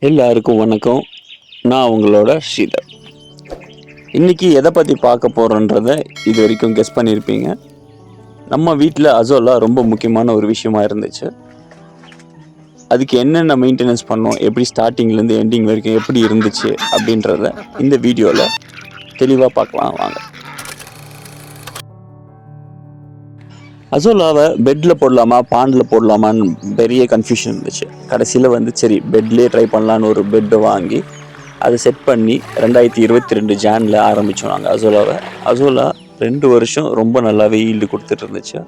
எல்லாருக்கும் வணக்கம். நான் உங்களோட ஸ்ரீதர். இன்றைக்கி எதை பற்றி பார்க்க போகிறோன்றதை இது வரைக்கும் கெஸ் பண்ணியிருப்பீங்க. நம்ம வீட்டில் அசோலா ரொம்ப முக்கியமான ஒரு விஷயமா இருந்துச்சு. அதுக்கு என்னென்ன மெயின்டெனன்ஸ் பண்ணோம், எப்படி ஸ்டார்டிங்லேருந்து எண்டிங் வரைக்கும் எப்படி இருந்துச்சு அப்படின்றத இந்த வீடியோவில் தெளிவாக பார்க்கலாம் வாங்க. அசோலாவை பெட்டில் போடலாமா பாண்டில் போடலாமான்னு பெரிய கன்ஃபியூஷன் இருந்துச்சு. கடைசியில் சரி பெட்லேயே ட்ரை பண்ணலான்னு ஒரு பெட்டை வாங்கி அதை செட் பண்ணி 2022 ஜானில் ஆரம்பித்தோம் நாங்கள் அசோலாவை. அசோலா 2 வருஷம் ரொம்ப நல்லாவே ஈல்டு கொடுத்துட்டு இருந்துச்சு.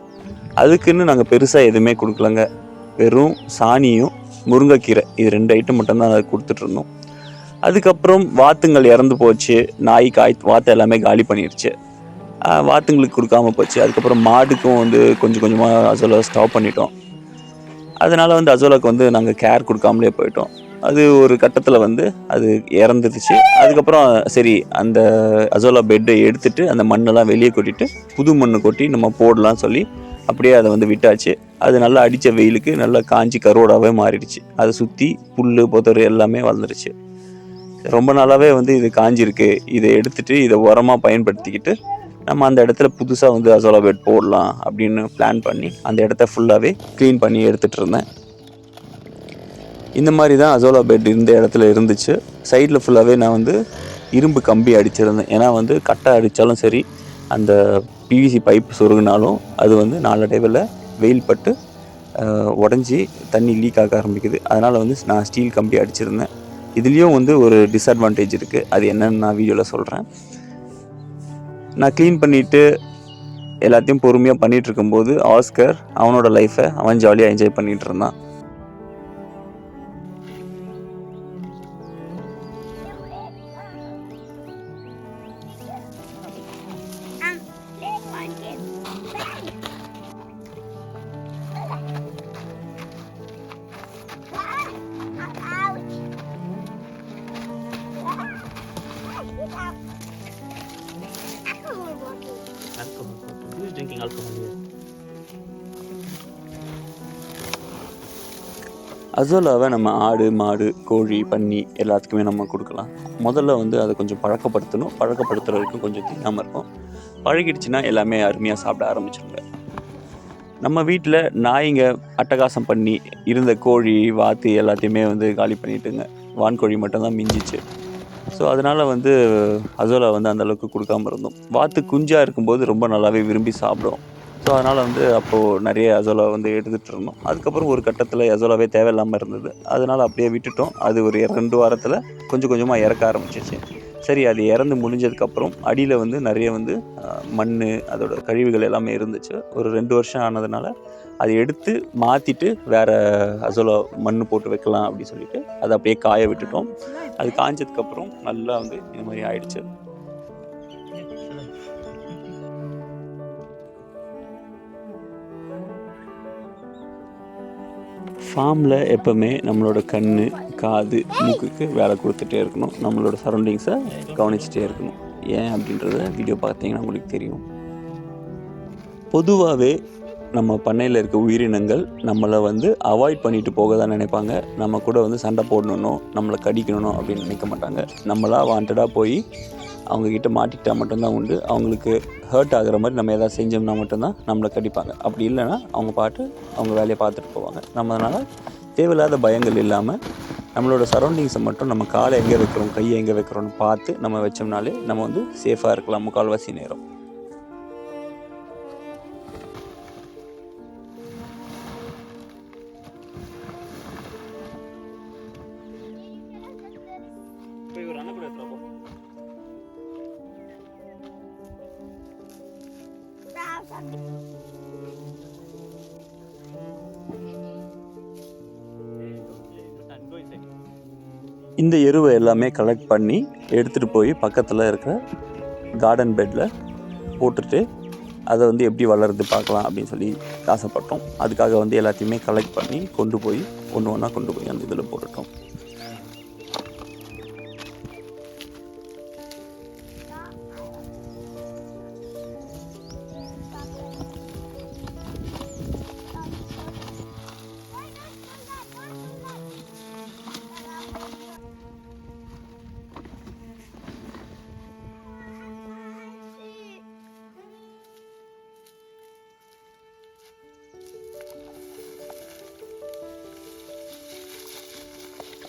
அதுக்குன்னு நாங்கள் பெருசாக எதுவுமே கொடுக்கலங்க. வெறும் சாணியும் முருங்கைக்கீரை இது 2 ஐட்டம் மட்டும்தான் அதை கொடுத்துட்ருந்தோம். அதுக்கப்புறம் வாத்துங்கள் இறந்து போச்சு, நாய் வாத்தை எல்லாமே காலி பண்ணிடுச்சு. வாத்துங்களுக்கு கொடுக்காம போச்சு. அதுக்கப்புறம் மாடுக்கும் கொஞ்சம் கொஞ்சமாக அசோலா ஸ்டாப் பண்ணிட்டோம். அதனால் அசோலாவுக்கு நாங்கள் கேர் கொடுக்காமலே போயிட்டோம். அது ஒரு கட்டத்தில் அது இறந்துடுச்சு. அதுக்கப்புறம் சரி அந்த அசோலா பெட்டை எடுத்துகிட்டு அந்த மண்ணெல்லாம் வெளியே கொட்டிட்டு புது மண் கொட்டி நம்ம போடலான்னு சொல்லி அப்படியே அதை விட்டாச்சு. அது நல்லா அடித்த வெயிலுக்கு நல்லா காஞ்சி கருவோடாவே மாறிடுச்சு. அதை சுற்றி புல் பொதறு எல்லாமே வளர்ந்துருச்சு. ரொம்ப நாளாகவே இது காஞ்சிருக்கு. இதை எடுத்துகிட்டு இதை உரமாக பயன்படுத்திக்கிட்டு நம்ம அந்த இடத்துல புதுசாக அசோலா பெட் போடலாம் அப்படின்னு பிளான் பண்ணி அந்த இடத்த ஃபுல்லாகவே க்ளீன் பண்ணி எடுத்துகிட்டு இருந்தேன். இந்த மாதிரி தான் அசோலா பெட் இந்த இடத்துல இருந்துச்சு. சைடில் ஃபுல்லாகவே நான் இரும்பு கம்பி அடிச்சிருந்தேன். ஏன்னா கட்டை அடித்தாலும் சரி, அந்த பிவிசி பைப் சொருகினாலும் அது நாளடைவில் வெயில் பட்டு உடஞ்சி தண்ணி லீக் ஆக ஆரம்பிக்குது. அதனால் நான் ஸ்டீல் கம்பி அடிச்சிருந்தேன். இதுலேயும் ஒரு டிஸ்அட்வான்டேஜ் இருக்குது. அது என்னன்னு நான் வீடியோவில் சொல்கிறேன். நான் க்ளீன் பண்ணிவிட்டு எல்லாத்தையும் பொறுமையாக பண்ணிகிட்டு இருக்கும்போது ஆஸ்கர் அவனோட லைஃப்பை அவன் ஜாலியாக என்ஜாய் பண்ணிகிட்டு இருந்தான். Who's drinking alcohol here? அசோலாவை நம்ம ஆடு மாடு கோழி பன்னி எல்லாத்துக்குமே நம்ம கொடுக்கலாம். முதல்ல அதை கொஞ்சம் பழக்கப்படுத்தணும். பழக்கப்படுத்துகிற வரைக்கும் கொஞ்சம் தெரியாமல் இருக்கும். பழகிடுச்சுன்னா எல்லாமே அருமையாக சாப்பிட ஆரம்பிச்சிருங்க. நம்ம வீட்டில் நாய்ங்க அட்டகாசம் பண்ணி இருந்த கோழி வாத்து எல்லாத்தையுமே காலி பண்ணிட்டுங்க. வான்கோழி மட்டும்தான் மிஞ்சிச்சு. ஸோ அதனால் அசோலா அந்தளவுக்கு கொடுக்காமல் இருந்தோம். வாத்து குஞ்சாக இருக்கும்போது ரொம்ப நல்லாவே விரும்பி சாப்பிடும். ஸோ அதனால் அப்போது நிறைய அசோலா எடுத்துகிட்டு இருந்தோம். அதுக்கப்புறம் ஒரு கட்டத்தில் அசோலாவே தேவையில்லாமல் இருந்தது. அதனால் அப்படியே விட்டுட்டோம். அது ஒரு 2 வாரத்தில் கொஞ்சம் கொஞ்சமாக இறக்க ஆரம்பிச்சிச்சு. சரி அது இறந்து முடிஞ்சதுக்கப்புறம் அடியில் நிறைய மண் அதோட கழிவுகள் எல்லாமே இருந்துச்சு. ஒரு 2 வருஷம் ஆனதுனால அதை எடுத்து மாற்றிட்டு வேறு அசோலா மண் போட்டு வைக்கலாம் அப்படின்னு சொல்லிட்டு அதை அப்படியே காய விட்டுட்டோம். அது காய்ஞ்சதுக்கப்புறம் நல்லா இது மாதிரி ஆயிடுச்சு. ஃபார்மில் எப்போவுமே நம்மளோட கண் காது மூக்குக்கு வேலை கொடுத்துட்டே இருக்கணும். நம்மளோட சரௌண்டிங்ஸை கவனிச்சிட்டே இருக்கணும். ஏன் அப்படின்றத வீடியோ பார்த்தீங்கன்னா உங்களுக்கு தெரியும். பொதுவாகவே நம்ம பண்ணையில் இருக்க உயிரினங்கள் நம்மளை அவாய்ட் பண்ணிட்டு போக தான் நினைப்பாங்க. நம்ம கூட சண்டை போடணும், நம்மளை கடிக்கணும் அப்படின்னு நினைக்க மாட்டாங்க. நம்மளாக வாண்டடாக போய் அவங்கக்கிட்ட மாட்டிக்கிட்டால் மட்டும்தான் உண்டு. அவங்களுக்கு ஹர்ட் ஆகிற மாதிரி நம்ம எதாவது செஞ்சோம்னா மட்டும்தான் நம்மளை கடிப்பாங்க. அப்படி இல்லைன்னா அவங்க பாட்டு அவங்க வேலையை பார்த்துட்டு போவாங்க. நம்ம அதனால் தேவையில்லாத பயங்கள் இல்லாமல் நம்மளோட சரௌண்டிங்ஸை மட்டும் நம்ம காலை எங்கே வைக்கிறோம் கையை எங்கே வைக்கிறோன்னு பார்த்து நம்ம வச்சோம்னாலே நம்ம சேஃபாக இருக்கலாம் முக்கால்வாசி நேரம். இந்த எருவை எல்லாமே கலெக்ட் பண்ணி எடுத்துகிட்டு போய் பக்கத்தில் இருக்கிற கார்டன் பெட்டில் போட்டுட்டு அதை எப்படி வளருது பார்க்கலாம் அப்படின்னு சொல்லி ஆசைப்பட்டோம். அதுக்காக எல்லாத்தையுமே கலெக்ட் பண்ணி கொண்டு போய் ஒன்று ஒன்றா கொண்டு போய் அந்த இதில் போட்டுட்டோம்.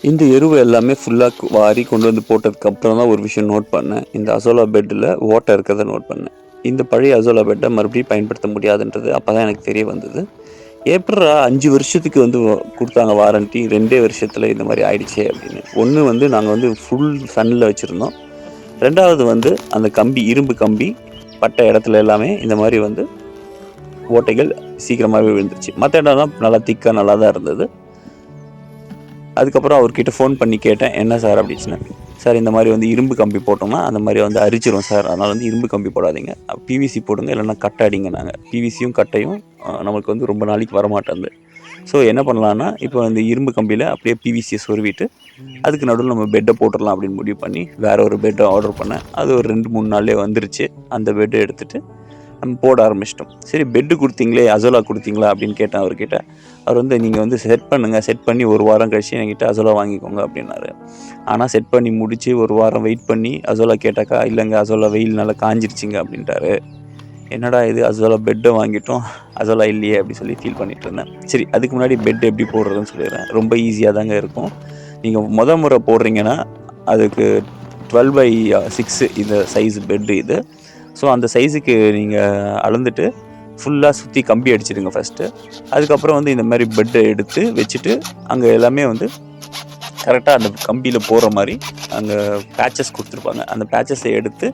இந்த எருவு எல்லாமே ஃபுல்லாக வாரி கொண்டு வந்து போட்டதுக்கப்புறம் தான் ஒரு விஷயம் நோட் பண்ணேன். இந்த அசோலா பெட்டில் ஓட்டை இருக்கிறத நோட் பண்ணேன். இந்த பழைய அசோலா பெட்டை மறுபடியும் பயன்படுத்த முடியாதுன்றது அப்போ தான் எனக்கு தெரிய வந்தது. எப்பட்றா 5 வருஷத்துக்கு வந்து குடுத்தாங்க வாரண்டி, 2 வருஷத்துல இந்த மாரி ஆயிடுச்சே அப்படின்னு. ஒண்ணு வந்து நாங்க வந்து ஃபுல் சன்ல வச்சிருந்தோம். 2வது வந்து அந்த கம்பி, இரும்பு கம்பி பட்ட இடத்துல எல்லாமே இந்த மாரி வந்து ஓட்டைகள் சீக்கிரமாவே விழுந்துருச்சு. மத்த இடம்லாம் நல்லா திக்கா நல்லா தான் இருந்தது. அதுக்கப்புறம் அவர்கிட்ட ஃபோன் பண்ணி கேட்டேன், "என்ன சார்?" அப்படிச்சுன்னு. "சார் இந்த மாரி வந்து இரும்பு கம்பி போட்டோம்னா, அந்த மாரி வந்து அரிச்சிரும் சார். அதனால வந்து இரும்பு கம்பி போடாதீங்க. பிவிசி போடுங்க, இல்லைன்னா கட்டை அடிங்கன்னாங்க." பிவிசியும் கட்டையும் நமக்கு வந்து ரொம்ப நாளைக்கு வரமாட்டேன்து. ஸோ என்ன பண்ணலான்னா, இப்போ அந்த இரும்பு கம்பியில அப்படியே பிவிசியை சொருவிட்டு, அதுக்கு நடுவுல நம்ம பெட்டை போட்டுறலாம் அப்படின்னு முடிவு பண்ணி, வேற ஒரு பெட்டை ஆர்டர் பண்ணேன். அது ஒரு 2, 3 நாள்லயே வந்துருச்சு. அந்த பெட்டை எடுத்துட்டு நம்ம போட ஆரம்பிச்சிட்டோம். சரி பெட்டு குடுத்தீங்களே, அசோலா குடுத்தீங்களா அப்படின்னு கேட்டேன் அவர்கிட்ட. அவர் வந்து நீங்க வந்து செட் பண்ணுங்க. செட் பண்ணி 1 வாரம் கழிச்சு என்கிட்ட அசோலா வாங்கிக்கோங்க அப்படின்னாரு. ஆனா செட் பண்ணி முடிச்சு 1 வாரம் வெயிட் பண்ணி அசோலா கேட்டாக்கா, இல்லங்க அசோலா வெயில்னால காஞ்சிருச்சுங்க அப்படின்ட்டாரு. என்னடா இது அசோலா பெட்டை வாங்கிட்டோம், அசோலா இல்லையே அப்படி சொல்லி ஃபீல் பண்ணிட்டு இருந்தேன். சரி அதுக்கு முன்னாடி பெட் எப்படி போடுறதுன்னு சொல்லிடுறேன். ரொம்ப ஈஸியா தாங்க இருக்கும். நீங்க முறை போடுறீங்கன்னா, அதுக்கு 12/6 இந்த சைஸ் பெட் இது. ஸோ அந்த சைஸுக்கு நீங்கள் அளந்துட்டு ஃபுல்லாக சுற்றி கம்பி அடிச்சிடுங்க ஃபஸ்ட்டு. அதுக்கப்புறம் வந்து இந்த மாதிரி பெட்டை எடுத்து வச்சுட்டு அங்கே எல்லாமே வந்து கரெக்டாக அந்த கம்பியில் போகிற மாதிரி அங்கே பேச்சஸ் கொடுத்துருப்பாங்க. அந்த பேச்சஸை எடுத்து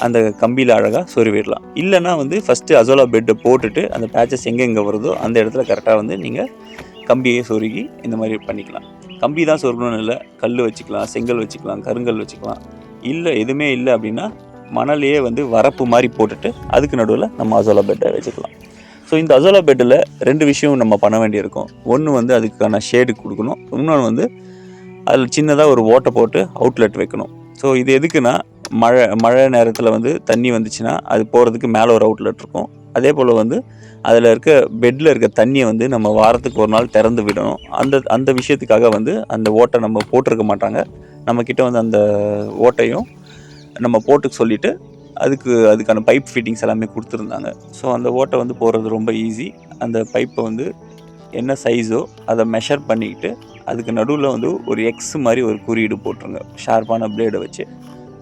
அந்த கம்பியில் அழகாக சொருவிடலாம். இல்லைன்னா வந்து ஃபஸ்ட்டு அசோலா பெட்டை போட்டுட்டு அந்த பேச்சஸ் எங்கே வருதோ அந்த இடத்துல கரெக்டாக வந்து நீங்கள் கம்பியை சொருகி இந்த மாதிரி பண்ணிக்கலாம். கம்பி தான் சொருகணும்னு இல்லை, கல் வச்சுக்கலாம், செங்கல் வச்சுக்கலாம், கருங்கல் வச்சுக்கலாம். இல்லை எதுவுமே இல்லை அப்படின்னா மணலையே வந்து வரப்பு மாதிரி போட்டுட்டு அதுக்கு நடுவில் நம்ம அசோலா பெட்டை வச்சுக்கலாம். ஸோ இந்த அசோலா பெட்டில் 2 விஷயம் நம்ம பண்ண வேண்டியிருக்கும். ஒன்று வந்து அதுக்கான ஷேடு கொடுக்கணும், இன்னொன்று வந்து அதில் சின்னதாக ஒரு ஓட்டை போட்டு அவுட்லெட் வைக்கணும். ஸோ இது எதுக்குன்னா மழை நேரத்தில் வந்து தண்ணி வந்துச்சுன்னா அது போகிறதுக்கு மேலே ஒரு அவுட்லெட் இருக்கும். அதே போல் வந்து அதில் இருக்க பெட்டில் இருக்க தண்ணியை வந்து நம்ம வாரத்துக்கு ஒரு நாள் திறந்து விடணும். அந்த விஷயத்துக்காக வந்து அந்த ஓட்டை நம்ம போட்டிருக்க மாட்டாங்க. நம்மக்கிட்ட வந்து அந்த ஓட்டையும் நம்ம போட்டுக்க சொல்லிவிட்டு அதுக்கான பைப் ஃபிட்டிங்ஸ் எல்லாமே கொடுத்துருந்தாங்க. ஸோ அந்த ஓட்டை வந்து போடுறது ரொம்ப ஈஸி. அந்த பைப்பை வந்து என்ன சைஸோ அதை மெஷர் பண்ணிக்கிட்டு அதுக்கு நடுவில் வந்து ஒரு எக்ஸ் மாதிரி ஒரு குறியீடு போட்டுருங்க ஷார்ப்பான பிளேடை வச்சு.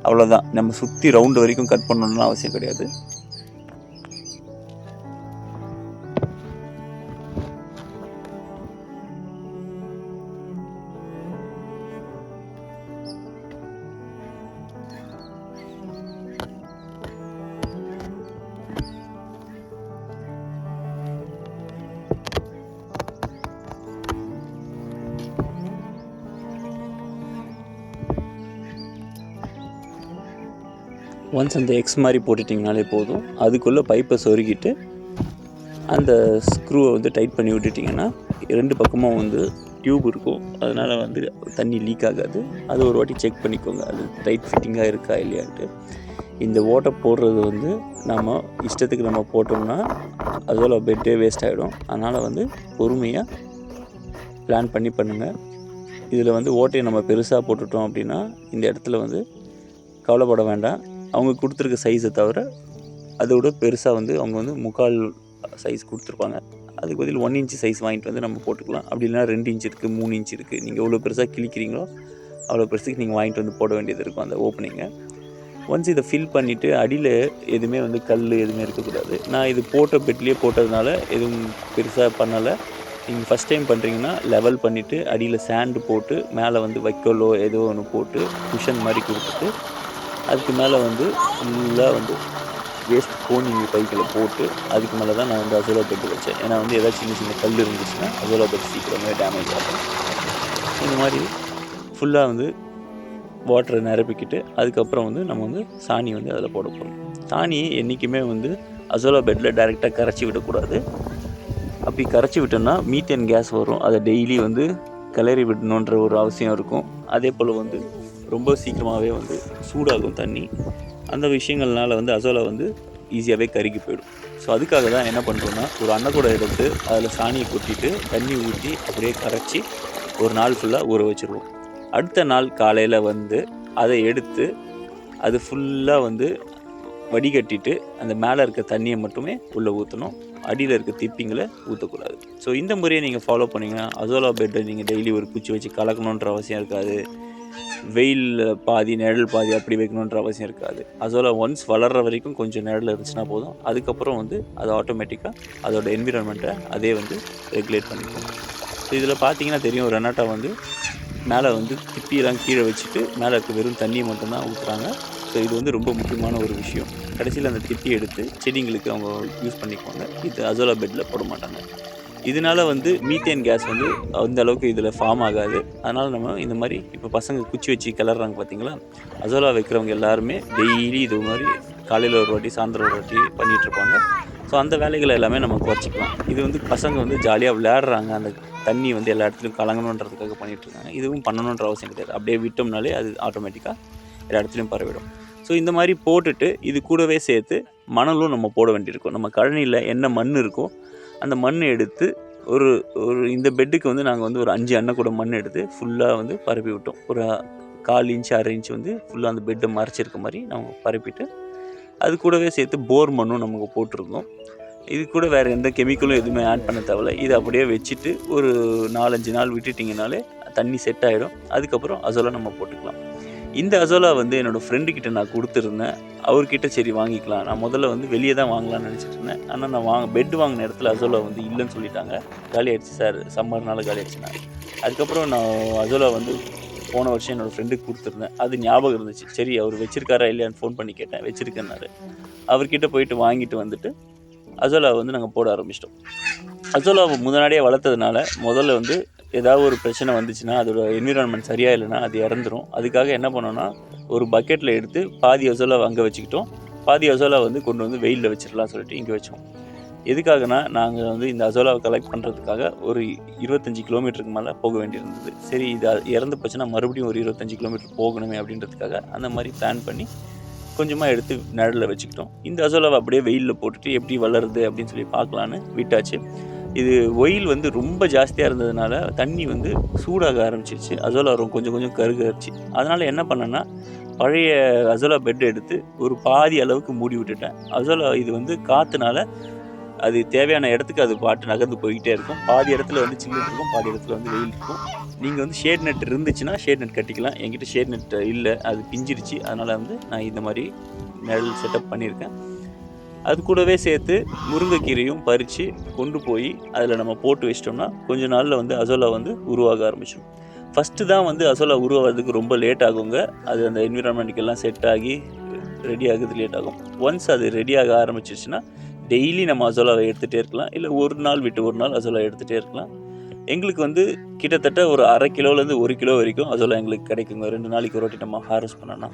அவ்வளோதான். நம்ம சுற்றி ரவுண்டு வரைக்கும் கட் பண்ணணும்னு அவசியம் கிடையாது. ஒன்ஸ் அந்த எக்ஸ் மாதிரி போட்டுட்டிங்கனாலே போதும். அதுக்குள்ளே பைப்பை சொருகிட்டு அந்த ஸ்க்ரூவை வந்து டைட் பண்ணி விட்டுட்டிங்கன்னா 2 பக்கமும் வந்து டியூப் இருக்கும். அதனால் வந்து தண்ணி லீக் ஆகாது. அது ஒரு வாட்டி செக் பண்ணிக்கோங்க, அது டைட் ஃபிட்டிங்காக இருக்கா இல்லையான்ட்டு. இந்த ஓட்டை போடுறது வந்து நம்ம இஷ்டத்துக்கு நம்ம போட்டோம்னா அதோட பெட்டே வேஸ்ட் ஆகிடும். அதனால் வந்து பொறுமையாக பிளான் பண்ணி பண்ணுங்கள். இதில் வந்து ஓட்டையை நம்ம பெருசாக போட்டுட்டோம் அப்படின்னா இந்த இடத்துல வந்து கவலைப்பட வேண்டாம். அவங்க கொடுத்துருக்க சைஸை தவிர அதோட பெருசாக வந்து அவங்க வந்து 3/4 சைஸ் கொடுத்துருப்பாங்க. அதுக்கு பதில் 1 இன்ச் சைஸ் வாங்கிட்டு வந்து நம்ம போட்டுக்கலாம். அப்படி இல்லைனா 2 இன்ச் இருக்குது, 3 இன்ச் இருக்குது. நீங்கள் எவ்வளோ பெருசாக கிழிக்கிறீங்களோ அவ்வளோ பெருசுக்கு நீங்கள் வாங்கிட்டு வந்து போட வேண்டியது இருக்கும் அந்த ஓப்பனிங்கை. ஒன்ஸ் இதை ஃபில் பண்ணிவிட்டு அடியில் எதுவுமே வந்து கல் எதுவுமே இருக்கக்கூடாது. நான் இது போட்ட பெட்லேயே போட்டதுனால எதுவும் பெருசாக பண்ணலை. நீங்கள் ஃபஸ்ட் டைம் பண்ணுறீங்கன்னா லெவல் பண்ணிவிட்டு அடியில் சாண்டு போட்டு மேலே வந்து வைக்கோலோ ஏதோ ஒன்று போட்டு குஷன் மாதிரி கொடுத்துட்டு அதுக்கு மேலே வந்து ஃபுல்லாக வந்து வேஸ்ட் கோனி பைக்கில் போட்டு அதுக்கு மேலே தான் நான் வந்து அசோலா பெட்டு வச்சேன். ஏன்னா வந்து ஏதாச்சும் சின்ன கல் இருந்துச்சுன்னா அசோலா பெட் சீக்கிரமே டேமேஜ் ஆகும். இந்த மாதிரி ஃபுல்லாக வந்து வாட்டரை நிரப்பிக்கிட்டு அதுக்கப்புறம் வந்து நம்ம வந்து சாணி வந்து அதில் போட போகிறோம். சாணி என்றைக்குமே வந்து அசோலா பெட்டில் டைரெக்டாக கரைச்சி விடக்கூடாது. அப்படி கரைச்சி விட்டோம்னா மீத்தேன் கேஸ் வரும். அதை டெய்லி வந்து கிளறி விடணுன்ற ஒரு அவசியம் இருக்கும். அதே போல் வந்து ரொம்ப சீக்கிரமாகவே வந்து சூடாகும் தண்ணி. அந்த விஷயங்கள்னால வந்து அசோலா வந்து ஈஸியாகவே கருகி போயிடும். ஸோ அதுக்காக தான் என்ன பண்ணுறோன்னா ஒரு அன்னக்கூடை எடுத்து அதில் சாணியை கொட்டிட்டு தண்ணி ஊற்றி அப்படியே கரைச்சி ஒரு நாள் ஃபுல்லாக ஊற வச்சுருவோம். அடுத்த நாள் காலையில் வந்து அதை எடுத்து அது ஃபுல்லாக வந்து வடிகட்டிட்டு அந்த மேலே இருக்க தண்ணியை மட்டுமே உள்ளே ஊற்றணும். அடியில் இருக்க திப்பிங்களை ஊற்றக்கூடாது. ஸோ இந்த முறையை நீங்கள் ஃபாலோ பண்ணிங்கன்னா அசோலா பெட்டை நீங்கள் டெய்லி ஒரு குச்சி வச்சு கலக்கணுன்ற அவசியம் இருக்காது. வெயில் பாதி நிழல் பாதி அப்படி வைக்கணுன்ற அவசியம் இருக்காது. அசோலா ஒன்ஸ் வளர்கிற வரைக்கும் கொஞ்சம் நிழல் இருந்துச்சுன்னா போதும். அதுக்கப்புறம் வந்து அது ஆட்டோமேட்டிக்காக அதோட என்விரான்மெண்ட்டை அதே வந்து ரெகுலேட் பண்ணிக்கும். ஸோ இதில் பார்த்தீங்கன்னா தெரியும், ரெனாட்டா வந்து மேலே வந்து திப்பியெல்லாம் கீழே வச்சுட்டு மேலே இருக்க வெறும் தண்ணியை மட்டும்தான் ஊற்றுறாங்க. ஸோ இது வந்து ரொம்ப முக்கியமான ஒரு விஷயம். கடைசியில் அந்த திப்பியை எடுத்து செடிங்களுக்கு அவங்க யூஸ் பண்ணிக்குவாங்க. இது அசோலா பெட்டில் போட மாட்டாங்க. இதனால வந்து மீத்தேன் கேஸ் வந்து அந்த அளவுக்கு இதில் ஃபார்ம் ஆகாது. அதனால் நம்ம இந்த மாதிரி இப்போ பசங்க குச்சி வச்சு கிளறாங்க பார்த்தீங்களா, அசோலா வைக்கிறவங்க எல்லாருமே டெய்லி இது மாதிரி காலையில் ஒரு வாட்டி சாயந்தரம் ஒரு வாட்டி பண்ணிகிட்ருப்பாங்க. ஸோ அந்த வேலைகளை எல்லாமே நம்ம குறைச்சிக்கலாம். இது வந்து பசங்க வந்து ஜாலியாக விளையாடுறாங்க, அந்த தண்ணி வந்து எல்லா இடத்துலையும் கலங்கணுன்றதுக்காக பண்ணிகிட்ருக்காங்க. இதுவும் பண்ணணுன்ற அவசியம் கிடையாது. அப்படியே விட்டோம்னாலே அது ஆட்டோமேட்டிக்காக எல்லா இடத்துலையும் பரவிடும். ஸோ இந்த மாதிரி போட்டுட்டு இது கூடவே சேர்த்து மணலும் நம்ம போட வேண்டியிருக்கும். நம்ம கழனியில் என்ன மண் இருக்கோ அந்த மண் எடுத்து ஒரு ஒரு இந்த பெட்டுக்கு வந்து நாங்கள் வந்து ஒரு 5 அன்னக்கூட மண் எடுத்து ஃபுல்லாக வந்து பரப்பி விட்டோம். ஒரு 1/4 இன்ச்சு 1/2 இன்ச்சு வந்து ஃபுல்லாக அந்த பெட்டை மறைச்சிருக்க மாதிரி நாங்கள் பரப்பிட்டு அது கூடவே சேர்த்து போர் மண்ணும் நமக்கு போட்டிருந்தோம். இது கூட வேறு எந்த கெமிக்கலும் எதுவுமே ஆட் பண்ண தேவையில்ல. இதை அப்படியே வச்சுட்டு ஒரு 4-5 நாள் விட்டுட்டிங்கனாலே தண்ணி செட் ஆகிடும். அதுக்கப்புறம் அசோலா நம்ம போட்டுக்கலாம். இந்த அசோலா வந்து என்னோடய ஃப்ரெண்டுக்கிட்ட நான் கொடுத்துருந்தேன். அவர்கிட்ட சரி வாங்கிக்கலாம். நான் முதல்ல வந்து வெளியே தான் வாங்கலாம்னு நினச்சிட்டு இருந்தேன். ஆனால் நான் பெட் வாங்கின இடத்துல அசோலா வந்து இல்லைன்னு சொல்லிட்டாங்க. காலி ஆகிடுச்சு சார், சம்மர்னால காலி ஆகிடுச்சுன்னா. அதுக்கப்புறம் நான் அசோலா வந்து போன வருஷம் என்னோடய ஃப்ரெண்டுக்கு கொடுத்துருந்தேன். அது ஞாபகம் இருந்துச்சு. சரி அவர் வச்சுருக்காரா இல்லையான்னு ஃபோன் பண்ணி கேட்டேன். வச்சுருக்கேன்னாரு. அவர்கிட்ட போயிட்டு வாங்கிட்டு வந்துட்டு அசோலா வந்து நாங்கள் போட ஆரம்பிச்சிட்டோம். அசோலாவை முன்னாடியே வளர்த்ததுனால முதல்ல வந்து ஏதாவது ஒரு பிரச்சனை வந்துச்சுன்னா அதோட என்விரான்மெண்ட் சரியாக இல்லைன்னா அது இறந்துடும். அதுக்காக என்ன பண்ணோன்னா ஒரு பக்கெட்டில் எடுத்து பாதி அசோலாவை அங்கே வச்சுக்கிட்டோம், பாதி அசோலா வந்து கொண்டு வந்து வெயிலில் வச்சிடலாம் சொல்லிட்டு இங்கே வச்சோம். எதுக்காகனா நாங்கள் வந்து இந்த அசோலாவை கலெக்ட் பண்ணுறதுக்காக ஒரு 25 கிலோமீட்டருக்கு மேலே போக வேண்டியிருந்தது. சரி இது இறந்து போச்சுன்னா மறுபடியும் ஒரு 25 கிலோமீட்டர் போகணுமே அப்படின்றதுக்காக அந்த மாதிரி பிளான் பண்ணி கொஞ்சமாக எடுத்து நிழலில் வச்சுக்கிட்டோம். இந்த அசோலாவை அப்படியே வெயிலில் போட்டுட்டு எப்படி வளருது அப்படின்னு சொல்லி பார்க்கலான்னு விட்டாச்சு. இது வெயில் வந்து ரொம்ப ஜாஸ்தியாக இருந்ததுனால தண்ணி வந்து சூடாக ஆரம்பிச்சிருச்சு. அசோலா கொஞ்சம் கொஞ்சம் கருகரிச்சு. அதனால் என்ன பண்ணேன்னா பழைய அசோலா பெட் எடுத்து ஒரு பாதி அளவுக்கு மூடி விட்டுட்டேன். அசோலா இது வந்து காற்றுனால அது தேவையான இடத்துக்கு அது பாட்டு நகர்ந்து போய்கிட்டே இருக்கும். பாதி இடத்துல வந்து சில்லுன்னு இருக்கும், பாதி இடத்துல வந்து வெயில் இருக்கும். நீங்கள் வந்து ஷேட் நெட் இருந்துச்சுன்னா ஷேட் நெட் கட்டிக்கலாம். என்கிட்ட ஷேட் நெட் இல்லை, அது பிஞ்சிருச்சு. அதனால் வந்து நான் இந்த மாதிரி நிழல் செட்டப் பண்ணியிருக்கேன். அது கூடவே சேர்த்து முருங்கைக்கீரையும் பறித்து கொண்டு போய் அதில் நம்ம போட்டு வச்சிட்டோம்னா கொஞ்ச நாளில் வந்து அசோலா வந்து உருவாக ஆரம்பிச்சிடும். ஃபஸ்ட்டு தான் வந்து அசோலா உருவாகிறதுக்கு ரொம்ப லேட் ஆகுங்க. அது அந்த என்விரான்மெண்ட்டுக்கெல்லாம் செட் ஆகி ரெடி ஆகுது லேட் ஆகும். ஒன்ஸ் அது ரெடியாக ஆரம்பிச்சிருச்சுன்னா டெய்லி நம்ம அசோலாவை எடுத்துகிட்டே இருக்கலாம். இல்லை ஒரு நாள் விட்டு ஒரு நாள் அசோலா எடுத்துகிட்டே இருக்கலாம். எங்களுக்கு வந்து கிட்டத்தட்ட ஒரு 1/2 கிலோலேருந்து 1 கிலோ வரைக்கும் அசோலா எங்களுக்கு கிடைக்குங்க. 2 நாளைக்கு ஒரு வாட்டி நம்ம ஹார்வெஸ்ட் பண்ணோன்னா.